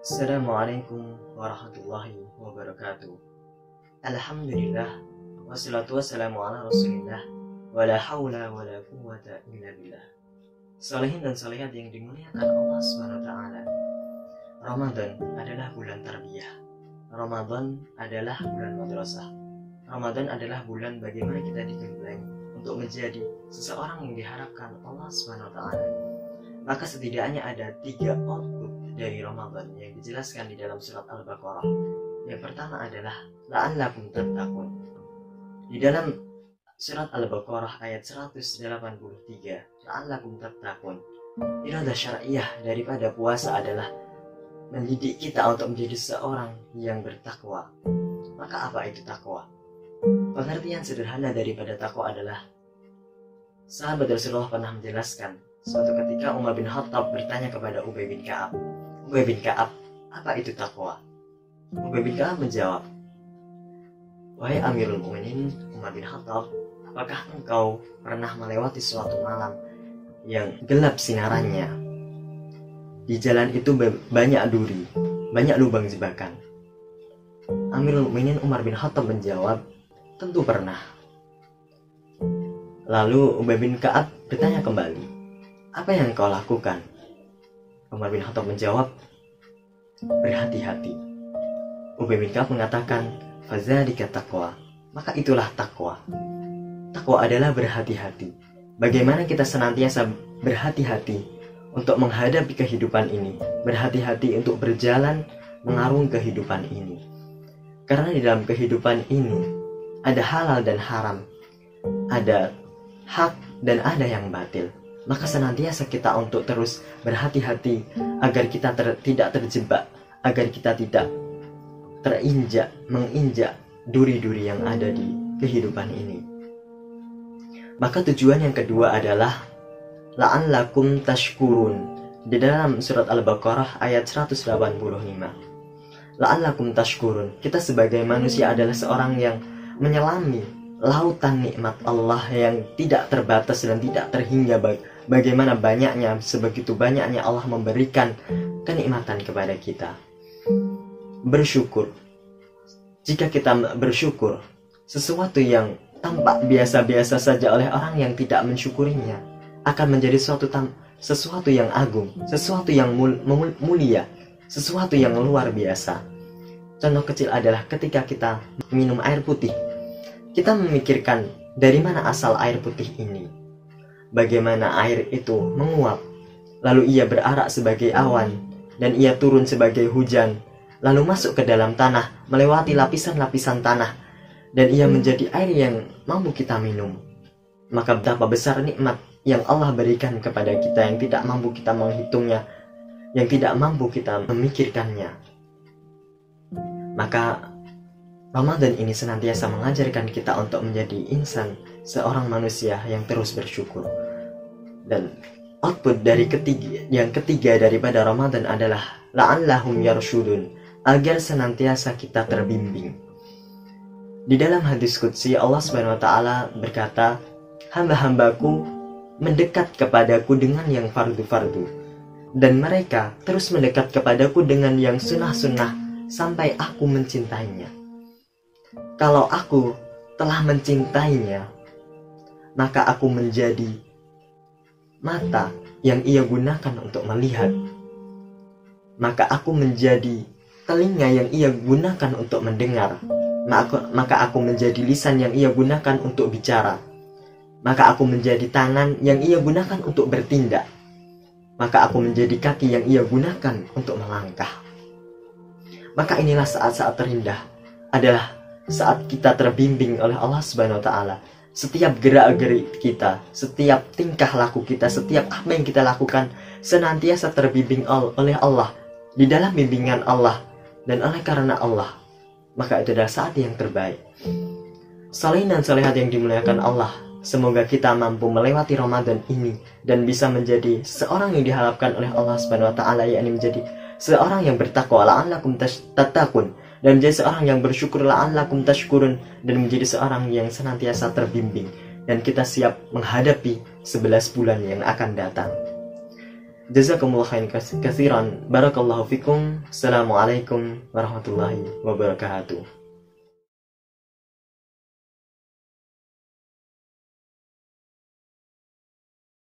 Assalamualaikum warahmatullahi wabarakatuh. Alhamdulillah, wassalatu wassalamu ala rasulillah, wala hawla wala quwwata illa billah. Salihin dan salihat yang dimuliakan Allah SWT. Ramadan adalah bulan tarbiyah. Ramadan adalah bulan madrasah. Ramadan adalah bulan bagaimana kita digembleng untuk menjadi seseorang yang diharapkan Allah SWT. Maka setidaknya ada 3 output dari Ramadan yang dijelaskan di dalam surat Al-Baqarah. Yang pertama adalah la'allakum tattaqun. Di dalam surat Al-Baqarah ayat 183, la'allakum tattaqun. Iradah syar'iyah daripada puasa adalah mendidik kita untuk menjadi seorang yang bertakwa. Maka apa itu takwa? Pengertian sederhana daripada takwa adalah, sahabat Rasulullah pernah menjelaskan, suatu ketika Umar bin Khattab bertanya kepada Ubay bin Ka'ab, Ubay bin Ka'ab, apa itu takwa? Ubay bin Ka'ab menjawab, wahai Amirul Mukminin Umar bin Khattab, apakah engkau pernah melewati suatu malam yang gelap sinarannya? Di jalan itu banyak duri, banyak lubang jebakan. Amirul Mukminin Umar bin Khattab menjawab, tentu pernah. Lalu Ubay bin Ka'ab bertanya kembali, apa yang kau lakukan? Umar bin Khattab menjawab, berhati-hati. Ubay bin Ka'ab mengatakan, fadzalika taqwa. Maka itulah takwa. Takwa adalah berhati-hati. Bagaimana kita senantiasa berhati-hati untuk menghadapi kehidupan ini, berhati-hati untuk berjalan mengarungi kehidupan ini. Karena di dalam kehidupan ini ada halal dan haram, ada hak dan ada yang batil. Maka senantiasa kita untuk terus berhati-hati agar kita tidak terjebak, agar kita tidak menginjak duri-duri yang ada di kehidupan ini. Maka tujuan yang kedua adalah la'allakum tashkurun. Di dalam surat Al-Baqarah ayat 185. La'allakum tashkurun. Kita sebagai manusia adalah seorang yang menyelami lautan nikmat Allah yang tidak terbatas dan tidak terhingga. Bagaimana banyaknya, sebegitu banyaknya Allah memberikan kenikmatan kepada kita. Bersyukur. Jika kita bersyukur, sesuatu yang tampak biasa-biasa saja oleh orang yang tidak mensyukurinya akan menjadi sesuatu yang agung, sesuatu yang mulia, sesuatu yang luar biasa. Contoh kecil adalah ketika kita minum air putih, kita memikirkan dari mana asal air putih ini. Bagaimana air itu menguap, lalu ia berarak sebagai awan, dan ia turun sebagai hujan, lalu masuk ke dalam tanah, melewati lapisan-lapisan tanah, dan ia menjadi air yang mampu kita minum. Maka betapa besar nikmat yang Allah berikan kepada kita yang tidak mampu kita menghitungnya, yang tidak mampu kita memikirkannya. Maka Ramadan ini senantiasa mengajarkan kita untuk menjadi insan, seorang manusia yang terus bersyukur. Dan output dari yang ketiga daripada Ramadan adalah la'allahum yarshudun, agar senantiasa kita terbimbing. Di dalam hadis qudsi Allah SWT berkata, hamba-hambaku mendekat kepadaku dengan yang fardu-fardu, dan mereka terus mendekat kepadaku dengan yang sunnah-sunnah sampai aku mencintainya. Kalau aku telah mencintainya, maka aku menjadi mata yang ia gunakan untuk melihat. Maka aku menjadi telinga yang ia gunakan untuk mendengar. Maka aku menjadi lisan yang ia gunakan untuk bicara. Maka aku menjadi tangan yang ia gunakan untuk bertindak. Maka aku menjadi kaki yang ia gunakan untuk melangkah. Maka inilah saat-saat terindah, adalah saat kita terbimbing oleh Allah Subhanahu wa Ta'ala. Setiap gerak-gerik kita, setiap tingkah laku kita, setiap apa yang kita lakukan senantiasa terbimbing oleh Allah, di dalam bimbingan Allah, dan oleh karena Allah. Maka itu adalah saat yang terbaik. Salihin dan salihat yang dimuliakan Allah, semoga kita mampu melewati Ramadan ini dan bisa menjadi seorang yang diharapkan oleh Allah Subhanahu wa Ta'ala, yakni menjadi seorang yang bertakwa, la'allakum tattaqun, dan menjadi seorang yang bersyukur, la'allakum tashkurun, dan menjadi seorang yang senantiasa terbimbing, dan kita siap menghadapi 11 bulan yang akan datang. Jazakumullah khairan katsiran. Barakallahu fikum. Assalamualaikum warahmatullahi wabarakatuh.